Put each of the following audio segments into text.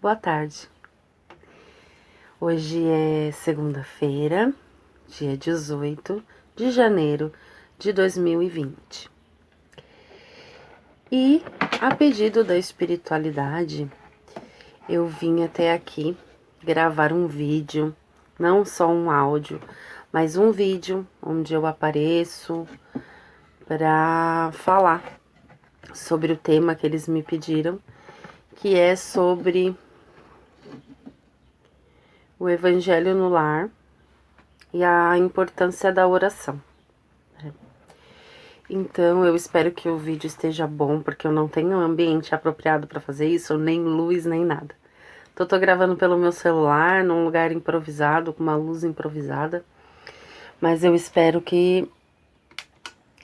Boa tarde. Hoje é segunda-feira, dia 18 de janeiro de 2020. E, a pedido da espiritualidade, eu vim até aqui gravar um vídeo, não só um áudio, mas um vídeo onde eu apareço para falar sobre o tema que eles me pediram, que é sobre o Evangelho no lar e a importância da oração. Então, eu espero que o vídeo esteja bom, porque eu não tenho um ambiente apropriado para fazer isso, nem luz, nem nada. Então, tô gravando pelo meu celular, num lugar improvisado, com uma luz improvisada. Mas eu espero que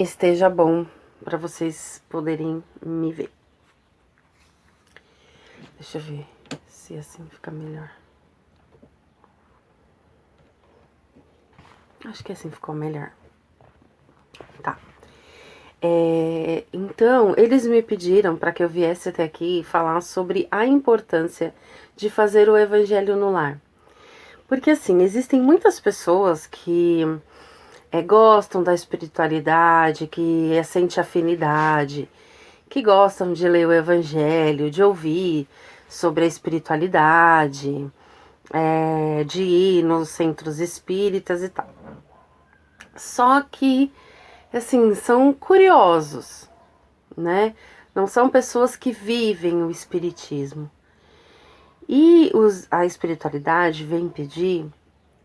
esteja bom para vocês poderem me ver. Deixa eu ver se assim fica melhor. Acho que assim ficou melhor. Tá. Então, eles me pediram para que eu viesse até aqui falar sobre a importância de fazer o Evangelho no lar. Porque, assim, existem muitas pessoas que gostam da espiritualidade, que sentem afinidade, que gostam de ler o Evangelho, de ouvir sobre a espiritualidade, de ir nos centros espíritas e tal. Só que, assim, são curiosos, né? Não são pessoas que vivem o espiritismo. E a espiritualidade vem pedir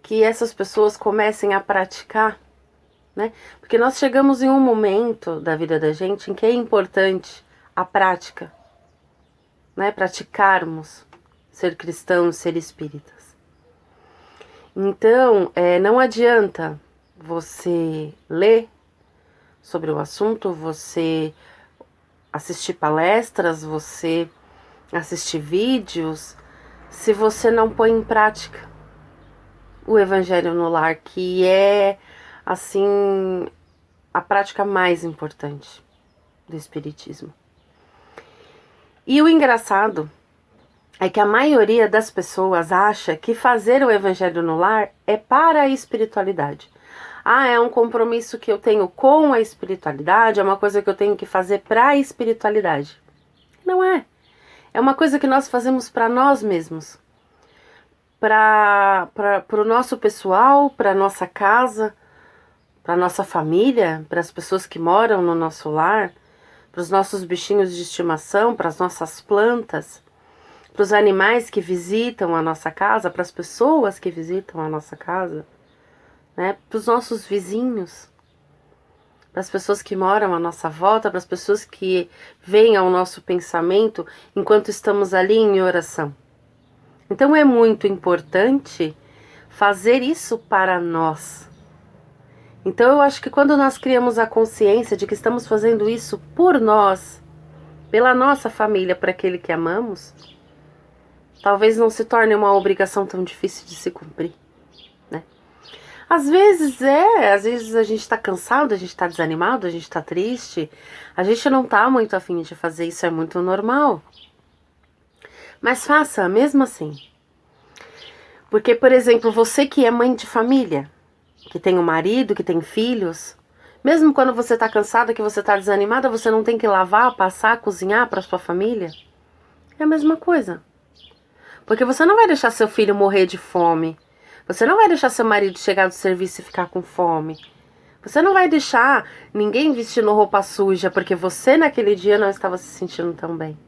que essas pessoas comecem a praticar, né? Porque nós chegamos em um momento da vida da gente em que é importante a prática, né? Praticarmos ser cristãos, ser espíritas. Então, não adianta você ler sobre o assunto, você assistir palestras, você assistir vídeos, se você não põe em prática o Evangelho no lar, que é, assim, a prática mais importante do Espiritismo. E o engraçado é que a maioria das pessoas acha que fazer o Evangelho no lar é para a espiritualidade. É um compromisso que eu tenho com a espiritualidade, é uma coisa que eu tenho que fazer para a espiritualidade. Não é. É uma coisa que nós fazemos para nós mesmos. Para o nosso pessoal, para a nossa casa, para a nossa família, para as pessoas que moram no nosso lar, para os nossos bichinhos de estimação, para as nossas plantas, para os animais que visitam a nossa casa, para as pessoas que visitam a nossa casa, né? Para os nossos vizinhos, para as pessoas que moram à nossa volta, para as pessoas que vêm ao nosso pensamento enquanto estamos ali em oração. Então é muito importante fazer isso para nós. Então eu acho que quando nós criamos a consciência de que estamos fazendo isso por nós, pela nossa família, para aquele que amamos, talvez não se torne uma obrigação tão difícil de se cumprir, né? Às vezes a gente está cansado, a gente está desanimado, a gente está triste, a gente não está muito afim de fazer isso, é muito normal. Mas faça mesmo assim. Porque, por exemplo, você que é mãe de família, que tem um marido, que tem filhos, mesmo quando você está cansada, que você está desanimada, você não tem que lavar, passar, cozinhar para sua família? É a mesma coisa. Porque você não vai deixar seu filho morrer de fome. Você não vai deixar seu marido chegar do serviço e ficar com fome. Você não vai deixar ninguém vestindo roupa suja porque você naquele dia não estava se sentindo tão bem.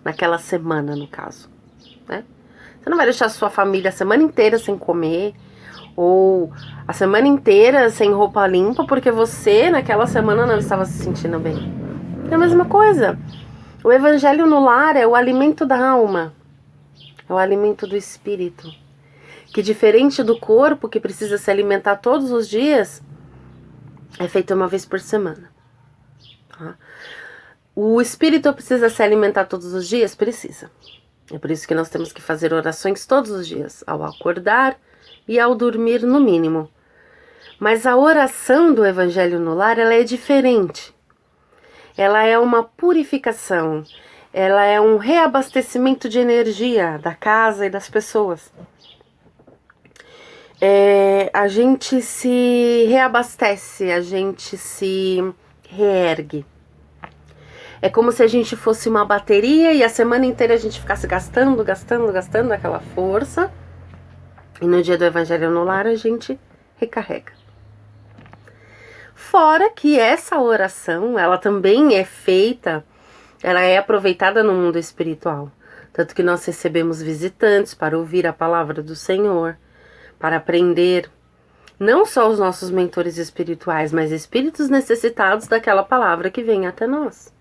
Naquela semana, no caso, né? Você não vai deixar sua família a semana inteira sem comer ou a semana inteira sem roupa limpa porque você naquela semana não estava se sentindo bem. É a mesma coisa. O Evangelho no lar é o alimento da alma. É o alimento do espírito. Que diferente do corpo, que precisa se alimentar todos os dias, é feito uma vez por semana. Tá? O espírito precisa se alimentar todos os dias? Precisa. É por isso que nós temos que fazer orações todos os dias, ao acordar e ao dormir no mínimo. Mas a oração do Evangelho no lar, ela é diferente. Ela é uma purificação, ela é um reabastecimento de energia da casa e das pessoas. A gente se reabastece, a gente se reergue. É como se a gente fosse uma bateria e a semana inteira a gente ficasse gastando aquela força. E no dia do Evangelho no Lar a gente recarrega. Fora que essa oração, ela também é feita, ela é aproveitada no mundo espiritual. Tanto que nós recebemos visitantes para ouvir a palavra do Senhor, para aprender, não só os nossos mentores espirituais, mas espíritos necessitados daquela palavra que vem até nós.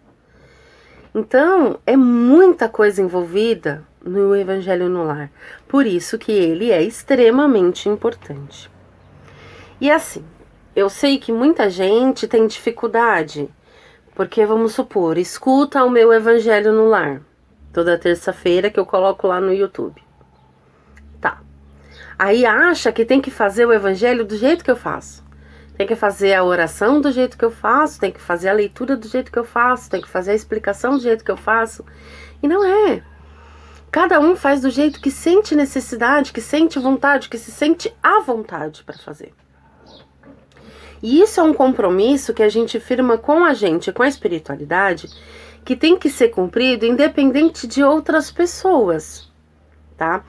Então, é muita coisa envolvida no Evangelho no Lar. Por isso que ele é extremamente importante. E assim, eu sei que muita gente tem dificuldade, porque, vamos supor, escuta o meu Evangelho no Lar, toda terça-feira que eu coloco lá no YouTube. Tá. Aí acha que tem que fazer o Evangelho do jeito que eu faço. Tem que fazer a oração do jeito que eu faço, tem que fazer a leitura do jeito que eu faço, tem que fazer a explicação do jeito que eu faço. E não é. Cada um faz do jeito que sente necessidade, que sente vontade, que se sente à vontade para fazer. E isso é um compromisso que a gente firma com a gente, com a espiritualidade, que tem que ser cumprido independente de outras pessoas, tá?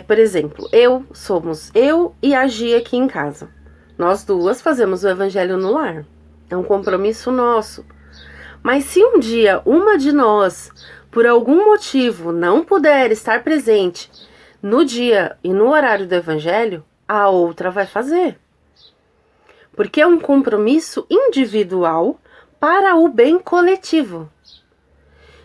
Por exemplo, somos eu e a Gia aqui em casa. Nós duas fazemos o Evangelho no Lar. É um compromisso nosso. Mas se um dia uma de nós, por algum motivo, não puder estar presente no dia e no horário do Evangelho, a outra vai fazer. Porque é um compromisso individual para o bem coletivo.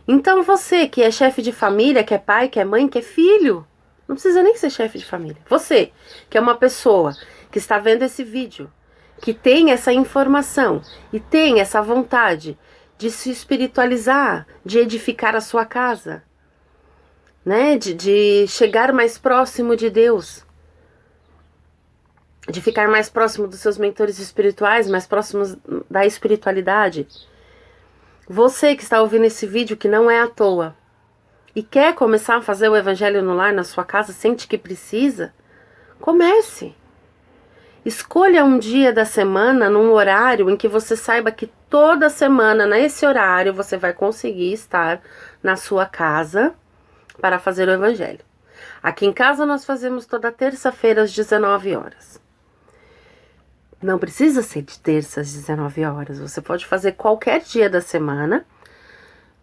Então você que é chefe de família, que é pai, que é mãe, que é filho, não precisa nem ser chefe de família. Você que é uma pessoa que está vendo esse vídeo, que tem essa informação e tem essa vontade de se espiritualizar, de edificar a sua casa, né? De chegar mais próximo de Deus, de ficar mais próximo dos seus mentores espirituais, mais próximos da espiritualidade. Você que está ouvindo esse vídeo, que não é à toa, e quer começar a fazer o Evangelho no Lar na sua casa, sente que precisa, comece. Escolha um dia da semana, num horário em que você saiba que toda semana, nesse horário, você vai conseguir estar na sua casa para fazer o Evangelho. Aqui em casa nós fazemos toda terça-feira às 19 horas. Não precisa ser de terça às 19 horas. Você pode fazer qualquer dia da semana,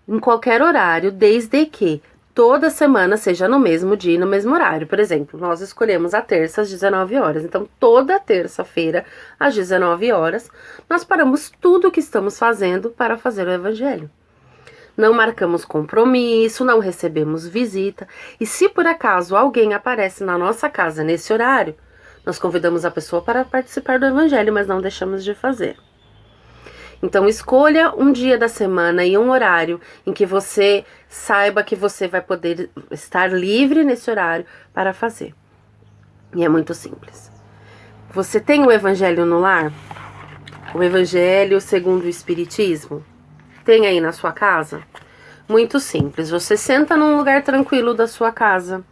em qualquer horário, desde que toda semana seja no mesmo dia e no mesmo horário. Por exemplo, nós escolhemos a terça às 19 horas. Então, toda terça-feira, às 19 horas, nós paramos tudo o que estamos fazendo para fazer o Evangelho. Não marcamos compromisso, não recebemos visita. E se por acaso alguém aparece na nossa casa nesse horário, nós convidamos a pessoa para participar do Evangelho, mas não deixamos de fazer. Então, escolha um dia da semana e um horário em que você saiba que você vai poder estar livre nesse horário para fazer. E é muito simples. Você tem o Evangelho no Lar? O Evangelho segundo o Espiritismo? Tem aí na sua casa? Muito simples. Você senta num lugar tranquilo da sua casa,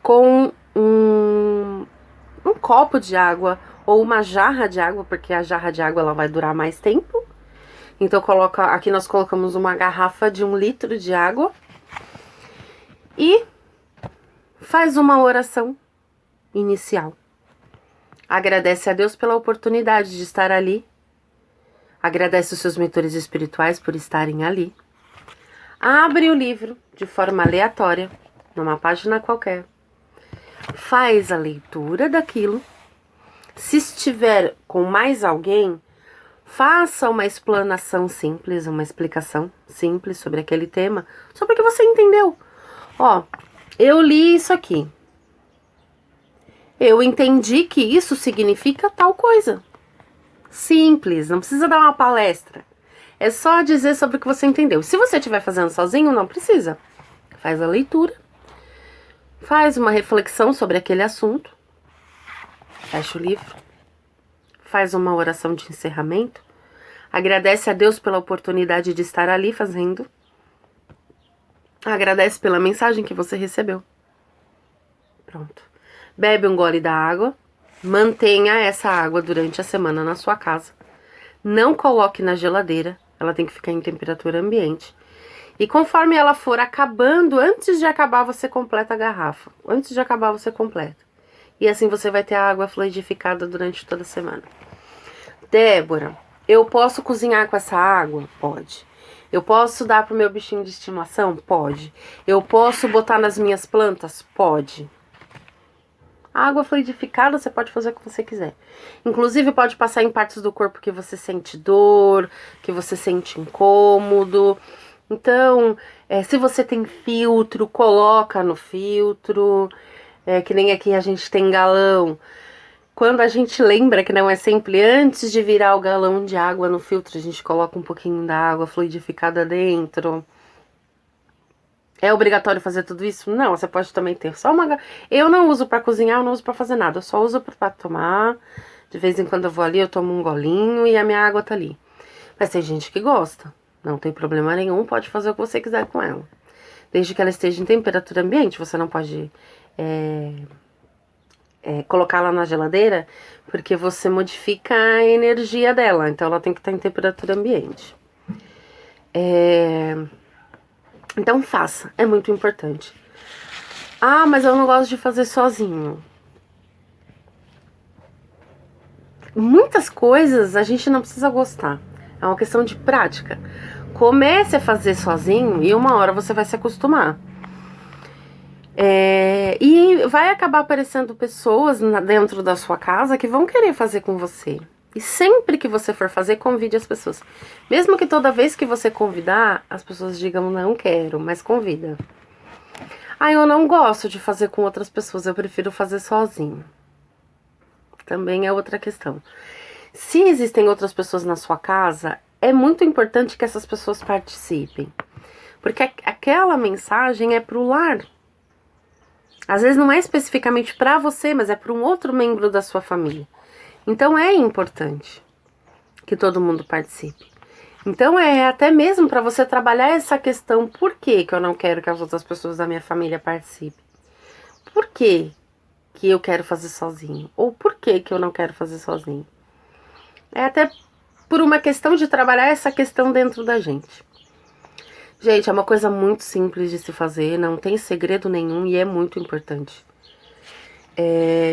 com um copo de água ou uma jarra de água, porque a jarra de água ela vai durar mais tempo. Então aqui nós colocamos uma garrafa de 1 litro de água e faz uma oração inicial. Agradece a Deus pela oportunidade de estar ali. Agradece os seus mentores espirituais por estarem ali. Abre o livro de forma aleatória, numa página qualquer. Faz a leitura daquilo. Se estiver com mais alguém, faça uma explanação simples, uma explicação simples sobre aquele tema, só porque você entendeu. Ó, eu li isso aqui. Eu entendi que isso significa tal coisa. Simples, não precisa dar uma palestra. É só dizer sobre o que você entendeu. Se você estiver fazendo sozinho, não precisa. Faz a leitura. Faz uma reflexão sobre aquele assunto. Fecha o livro. Faz uma oração de encerramento. Agradece a Deus pela oportunidade de estar ali fazendo. Agradece pela mensagem que você recebeu. Pronto. Bebe um gole da água. Mantenha essa água durante a semana na sua casa. Não coloque na geladeira. Ela tem que ficar em temperatura ambiente. E conforme ela for acabando, antes de acabar, você completa a garrafa. Antes de acabar, você completa. E assim você vai ter a água fluidificada durante toda a semana. Débora, eu posso cozinhar com essa água? Pode. Eu posso dar pro meu bichinho de estimação? Pode. Eu posso botar nas minhas plantas? Pode. A água fluidificada você pode fazer o que você quiser. Inclusive pode passar em partes do corpo que você sente dor, que você sente incômodo. Então, se você tem filtro, coloca no filtro. Que nem aqui a gente tem galão. Quando a gente lembra que não é sempre antes de virar o galão de água no filtro, a gente coloca um pouquinho da água fluidificada dentro. É obrigatório fazer tudo isso? Não, você pode também ter só uma... Eu não uso pra cozinhar, eu não uso pra fazer nada. Eu só uso pra tomar. De vez em quando eu vou ali, eu tomo um golinho e a minha água tá ali. Mas tem gente que gosta. Não tem problema nenhum, pode fazer o que você quiser com ela. Desde que ela esteja em temperatura ambiente, você não pode colocar ela na geladeira, porque você modifica a energia dela. Então ela tem que estar em temperatura ambiente. Então faça, é muito importante. Ah, mas eu não gosto de fazer sozinho. Muitas coisas a gente não precisa gostar. É uma questão de prática. Comece a fazer sozinho e uma hora você vai se acostumar. E vai acabar aparecendo pessoas dentro da sua casa que vão querer fazer com você. E sempre que você for fazer, convide as pessoas. Mesmo que toda vez que você convidar, as pessoas digam não quero, mas convida. Ah, eu não gosto de fazer com outras pessoas, eu prefiro fazer sozinho. Também é outra questão. Se existem outras pessoas na sua casa, é muito importante que essas pessoas participem. Porque aquela mensagem é pro lar. Às vezes não é especificamente para você, mas é para um outro membro da sua família. Então é importante que todo mundo participe. Então é até mesmo para você trabalhar essa questão, por que eu não quero que as outras pessoas da minha família participem? Por que eu quero fazer sozinho? Ou por que eu não quero fazer sozinho? É até por uma questão de trabalhar essa questão dentro da gente. Gente, é uma coisa muito simples de se fazer, não tem segredo nenhum e é muito importante.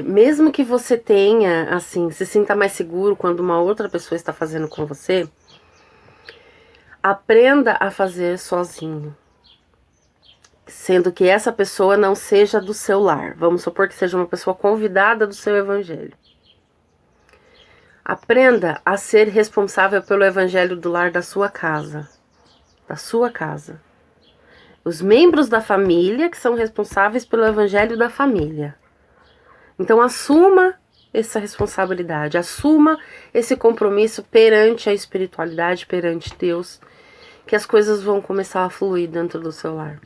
Mesmo que você tenha, assim, se sinta mais seguro quando uma outra pessoa está fazendo com você, aprenda a fazer sozinho. Sendo que essa pessoa não seja do seu lar. Vamos supor que seja uma pessoa convidada do seu evangelho. Aprenda a ser responsável pelo evangelho do lar da sua casa. Da sua casa. Os membros da família que são responsáveis pelo evangelho da família. Então assuma essa responsabilidade, assuma esse compromisso perante a espiritualidade, perante Deus, que as coisas vão começar a fluir dentro do seu lar.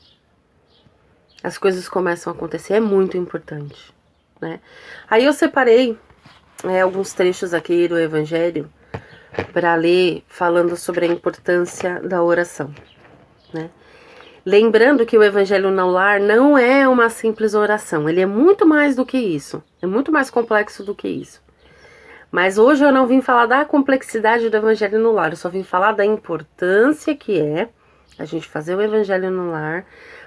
As coisas começam a acontecer, é muito importante, né? Aí eu separei alguns trechos aqui do evangelho para ler, falando sobre a importância da oração, né? Lembrando que o evangelho no lar não é uma simples oração, ele é muito mais do que isso, é muito mais complexo do que isso. Mas hoje eu não vim falar da complexidade do evangelho no lar, eu só vim falar da importância que é a gente fazer o evangelho no lar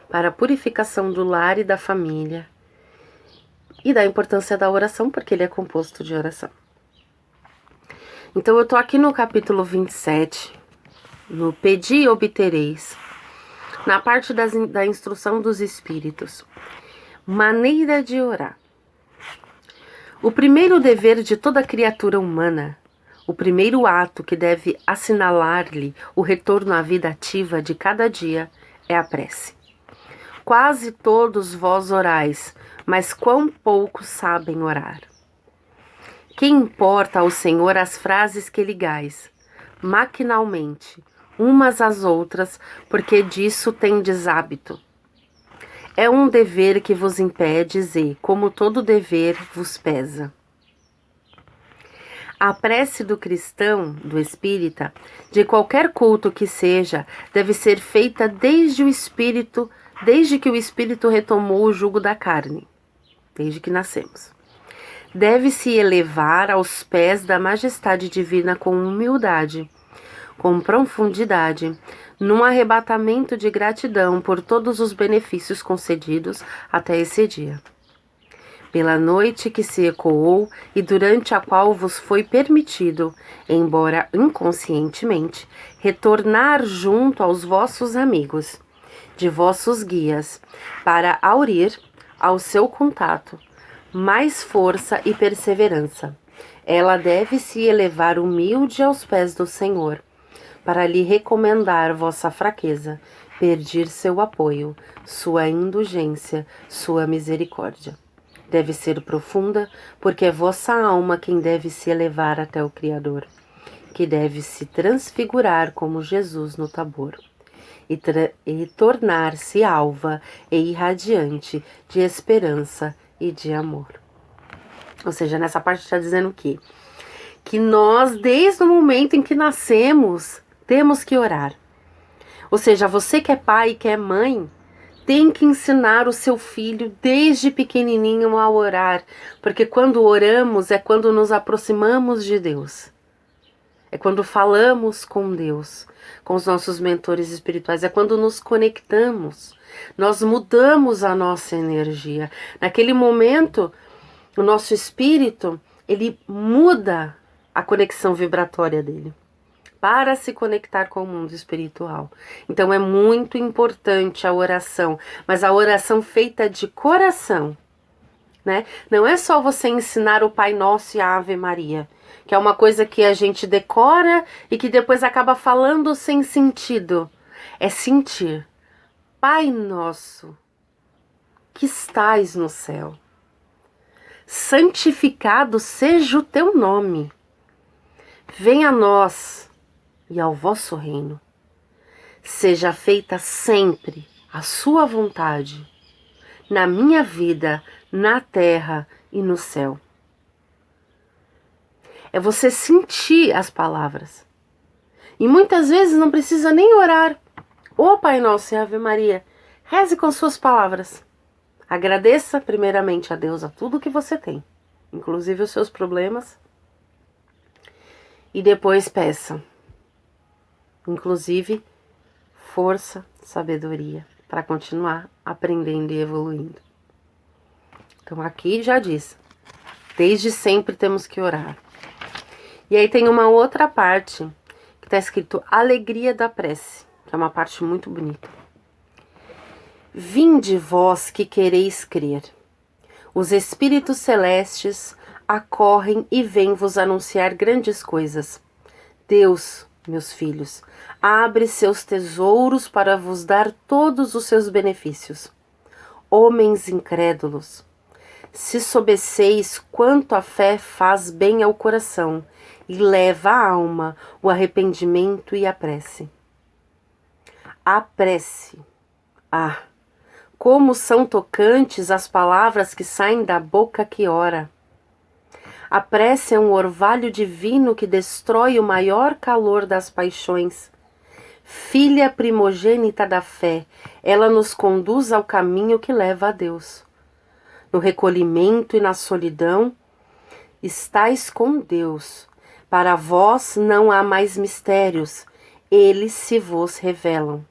para a purificação do lar e da família e da importância da oração, porque ele é composto de oração. Então eu tô aqui no capítulo 27, no Pedi e obtereis, na parte da instrução dos espíritos. Maneira de orar. O primeiro dever de toda criatura humana, o primeiro ato que deve assinalar-lhe o retorno à vida ativa de cada dia é a prece. Quase todos vós orais, mas quão poucos sabem orar. Que importa ao Senhor as frases que ligais, maquinalmente, umas às outras, porque disso tendes hábito. É um dever que vos impedes e, como todo dever, vos pesa. A prece do cristão, do espírita, de qualquer culto que seja, deve ser feita desde o espírito desde que o espírito retomou o jugo da carne, desde que nascemos. Deve se elevar aos pés da majestade divina com humildade, com profundidade, num arrebatamento de gratidão por todos os benefícios concedidos até esse dia. Pela noite que se ecoou e durante a qual vos foi permitido, embora inconscientemente, retornar junto aos vossos amigos, de vossos guias, para aurir ao seu contato mais força e perseverança. Ela deve se elevar humilde aos pés do Senhor, para lhe recomendar vossa fraqueza, pedir seu apoio, sua indulgência, sua misericórdia. Deve ser profunda, porque é vossa alma quem deve se elevar até o Criador, que deve se transfigurar como Jesus no Tabor, e tornar-se alva e irradiante de esperança e de amor. Ou seja, nessa parte está dizendo o quê? Que nós, desde o momento em que nascemos, temos que orar. Ou seja, você que é pai e que é mãe, tem que ensinar o seu filho desde pequenininho a orar, porque quando oramos é quando nos aproximamos de Deus. É quando falamos com Deus, com os nossos mentores espirituais, é quando nos conectamos. Nós mudamos a nossa energia. Naquele momento, o nosso espírito, ele muda a conexão vibratória dele para se conectar com o mundo espiritual. Então é muito importante a oração, mas a oração feita de coração, né? Não é só você ensinar o Pai Nosso e a Ave Maria, que é uma coisa que a gente decora e que depois acaba falando sem sentido. É sentir. Pai Nosso, que estais no céu, santificado seja o teu nome. Venha a nós e ao vosso reino. Seja feita sempre a sua vontade, na minha vida, na terra e no céu. É você sentir as palavras. E muitas vezes não precisa nem orar. Ô Pai Nosso e Ave Maria, reze com suas palavras. Agradeça primeiramente a Deus a tudo que você tem, inclusive os seus problemas. E depois peça, inclusive, força, sabedoria, para continuar aprendendo e evoluindo. Então aqui já diz, desde sempre temos que orar. E aí tem uma outra parte que está escrito alegria da prece, que é uma parte muito bonita. Vinde vós que quereis crer. Os espíritos celestes acorrem e vêm vos anunciar grandes coisas. Deus, meus filhos, abre seus tesouros para vos dar todos os seus benefícios. Homens incrédulos, se soubesseis quanto a fé faz bem ao coração e leva à alma o arrependimento e a prece. A prece. Ah, como são tocantes as palavras que saem da boca que ora. A prece é um orvalho divino que destrói o maior calor das paixões. Filha primogênita da fé, ela nos conduz ao caminho que leva a Deus. No recolhimento e na solidão, estais com Deus. Para vós não há mais mistérios, eles se vos revelam.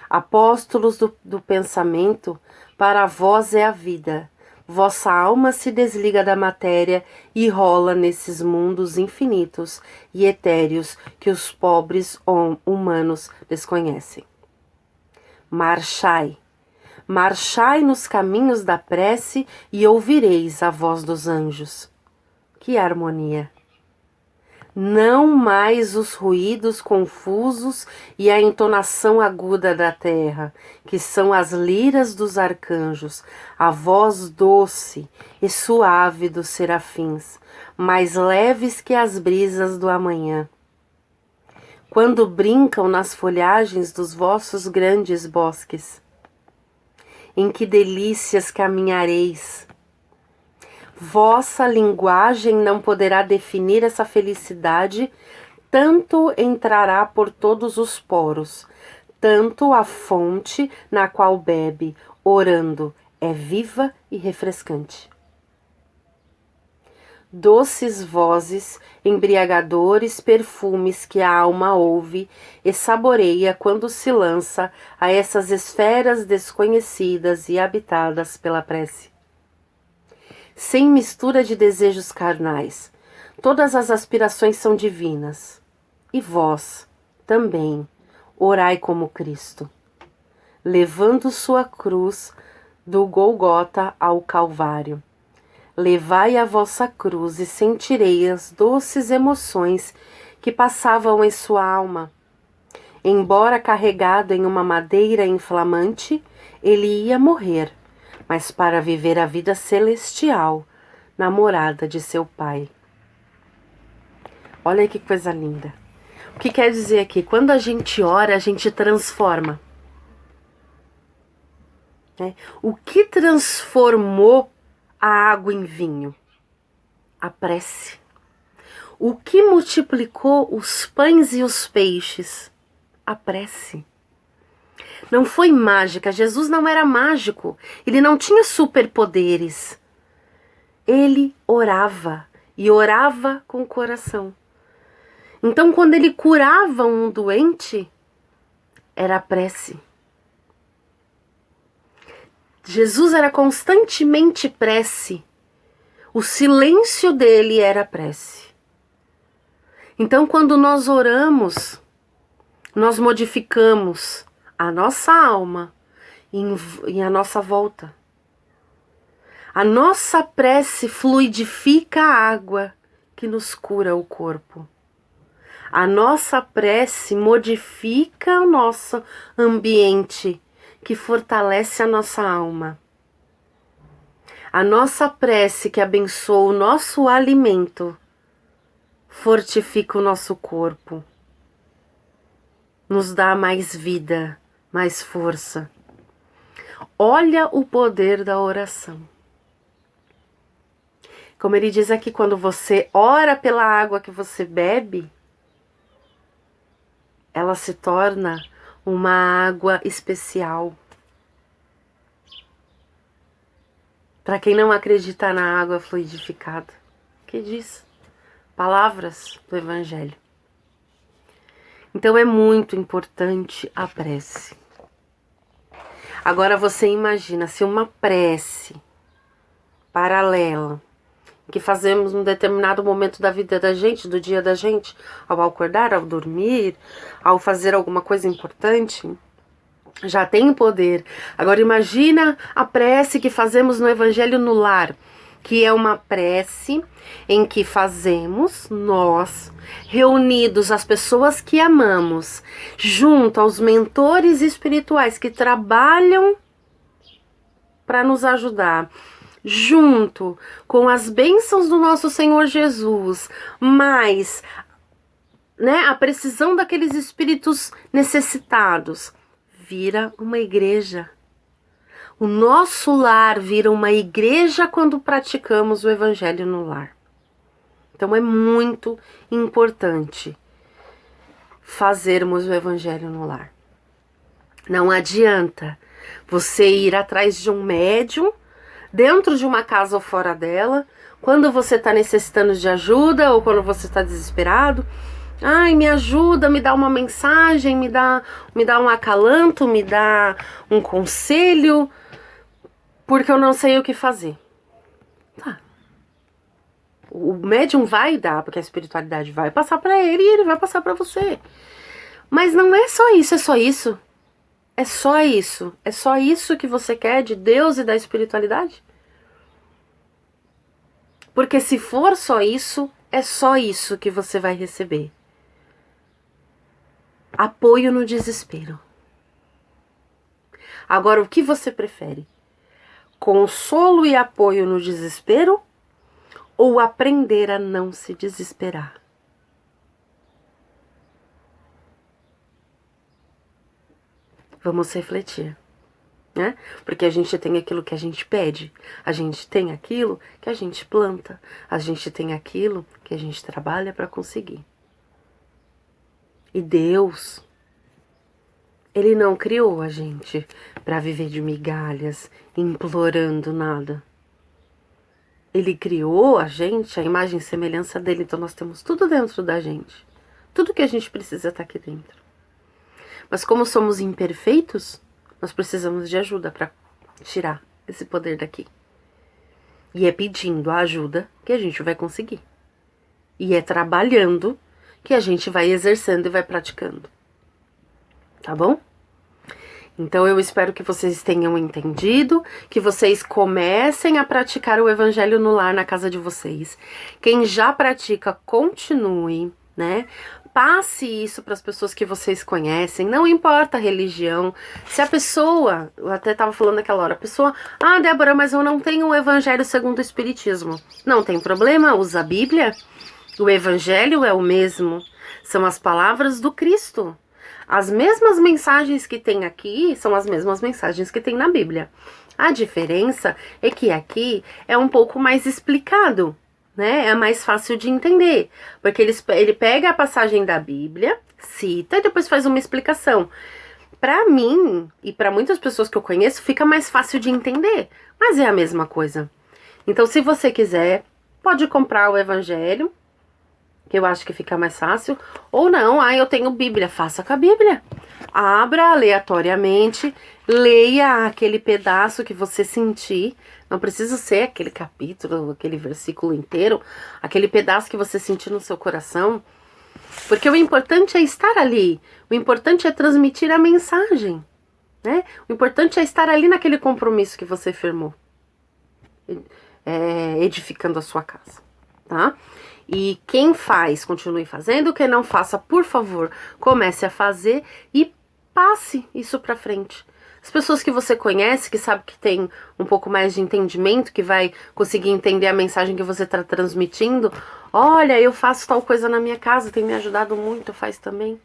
Apóstolos do pensamento, para vós é a vida. Vossa alma se desliga da matéria e rola nesses mundos infinitos e etéreos que os pobres humanos desconhecem. Marchai, marchai nos caminhos da prece e ouvireis a voz dos anjos. Que harmonia! Não mais os ruídos confusos e a entonação aguda da terra, que são as liras dos arcanjos, a voz doce e suave dos serafins, mais leves que as brisas do amanhã. Quando brincam nas folhagens dos vossos grandes bosques, em que delícias caminhareis! Vossa linguagem não poderá definir essa felicidade, tanto entrará por todos os poros, Tanto a fonte na qual bebe, orando, é viva e refrescante. Doces vozes, embriagadores perfumes que a alma ouve e saboreia quando se lança a essas esferas desconhecidas e habitadas pela prece. Sem mistura de desejos carnais, todas as aspirações são divinas. E vós, também, orai como Cristo, levando sua cruz do Golgota ao Calvário. Levai a vossa cruz e sentirei as doces emoções que passavam em sua alma. Embora carregado em uma madeira inflamante, ele ia morrer, mas para viver a vida celestial na morada de seu Pai. Olha que coisa linda. O que quer dizer aqui? Quando a gente ora, a gente transforma. O que transformou a água em vinho? A prece. O que multiplicou os pães e os peixes? A prece. Não foi mágica. Jesus não era mágico. Ele não tinha superpoderes. Ele orava e orava com o coração. Então, quando ele curava um doente, era a prece. Jesus era constantemente prece. O silêncio dele era prece. Então, quando nós oramos, nós modificamos a nossa alma e a nossa volta. A nossa prece fluidifica a água que nos cura o corpo. A nossa prece modifica o nosso ambiente, que fortalece a nossa alma. A nossa prece que abençoa o nosso alimento, fortifica o nosso corpo, nos dá mais vida, mais força. Olha o poder da oração. Como ele diz aqui, quando você ora pela água que você bebe, ela se torna uma água especial. Para quem não acredita na água fluidificada, que diz? Palavras do Evangelho. Então é muito importante a prece. Agora você imagina se uma prece paralela que fazemos num determinado momento da vida da gente, do dia da gente, ao acordar, ao dormir, ao fazer alguma coisa importante, já tem poder. Agora imagina a prece que fazemos no Evangelho no Lar, que é uma prece em que fazemos nós, reunidos as pessoas que amamos, junto aos mentores espirituais que trabalham para nos ajudar, junto com as bênçãos do nosso Senhor Jesus, mais, a precisão daqueles espíritos necessitados, vira uma igreja. O nosso lar vira uma igreja quando praticamos o Evangelho no lar. Então é muito importante fazermos o Evangelho no lar. Não adianta você ir atrás de um médium, dentro de uma casa ou fora dela, quando você está necessitando de ajuda ou quando você está desesperado. Ai, me ajuda, me dá uma mensagem, me dá um acalanto, me dá um conselho, porque eu não sei o que fazer. Tá. O médium vai dar, porque a espiritualidade vai passar para ele e ele vai passar para você. Mas não é só isso, é só isso. É só isso. É só isso que você quer de Deus e da espiritualidade? Porque se for só isso, é só isso que você vai receber. Apoio no desespero. Agora, o que você prefere? Consolo e apoio no desespero ou aprender a não se desesperar? Vamos refletir, né? Porque a gente tem aquilo que a gente pede, a gente tem aquilo que a gente planta, a gente tem aquilo que a gente trabalha para conseguir. E Deus, Ele não criou a gente para viver de migalhas, implorando nada. Ele criou a gente, a imagem e semelhança dele, então nós temos tudo dentro da gente. Tudo que a gente precisa tá aqui dentro. Mas como somos imperfeitos, nós precisamos de ajuda para tirar esse poder daqui. E é pedindo a ajuda que a gente vai conseguir. E é trabalhando que a gente vai exercendo e vai praticando. Tá bom? Então eu espero que vocês tenham entendido, que vocês comecem a praticar o evangelho no lar, na casa de vocês. Quem já pratica, continue, né? Passe isso para as pessoas que vocês conhecem, não importa a religião. Se a pessoa, eu até estava falando naquela hora, a pessoa, Débora, mas eu não tenho o evangelho segundo o espiritismo. Não tem problema, usa a Bíblia. O evangelho é o mesmo, são as palavras do Cristo. As mesmas mensagens que tem aqui são as mesmas mensagens que tem na Bíblia. A diferença é que aqui é um pouco mais explicado, né? É mais fácil de entender, porque ele pega a passagem da Bíblia, cita e depois faz uma explicação. Para mim e para muitas pessoas que eu conheço, fica mais fácil de entender, mas é a mesma coisa. Então, se você quiser, pode comprar o Evangelho, que eu acho que fica mais fácil, ou não, eu tenho Bíblia, faça com a Bíblia. Abra aleatoriamente, leia aquele pedaço que você sentir, não precisa ser aquele capítulo, aquele versículo inteiro, aquele pedaço que você sentir no seu coração, porque o importante é estar ali, o importante é transmitir a mensagem, né? O importante é estar ali naquele compromisso que você firmou, edificando a sua casa, tá? E quem faz, continue fazendo. Quem não faça, por favor, comece a fazer e passe isso pra frente. As pessoas que você conhece, que sabe que tem um pouco mais de entendimento, que vai conseguir entender a mensagem que você está transmitindo. Olha, eu faço tal coisa na minha casa, tem me ajudado muito, faz também.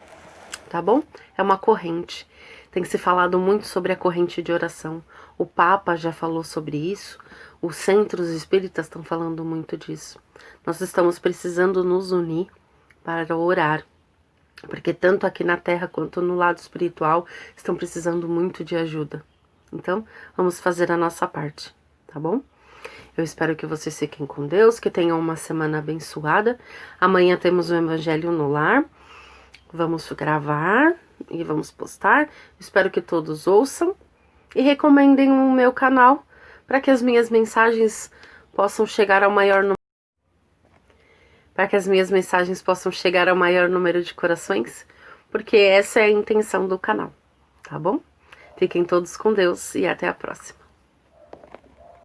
Tá bom? É uma corrente. Tem que ser falado muito sobre a corrente de oração. O Papa já falou sobre isso. Os centros espíritas estão falando muito disso. Nós estamos precisando nos unir para orar. Porque tanto aqui na Terra quanto no lado espiritual estão precisando muito de ajuda. Então, vamos fazer a nossa parte, tá bom? Eu espero que vocês fiquem com Deus, que tenham uma semana abençoada. Amanhã temos o Evangelho no Lar. Vamos gravar e vamos postar. Espero que todos ouçam e recomendem o meu canal para que as minhas mensagens possam chegar ao maior número. Para que as minhas mensagens possam chegar ao maior número de corações, porque essa é a intenção do canal, tá bom? Fiquem todos com Deus e até a próxima.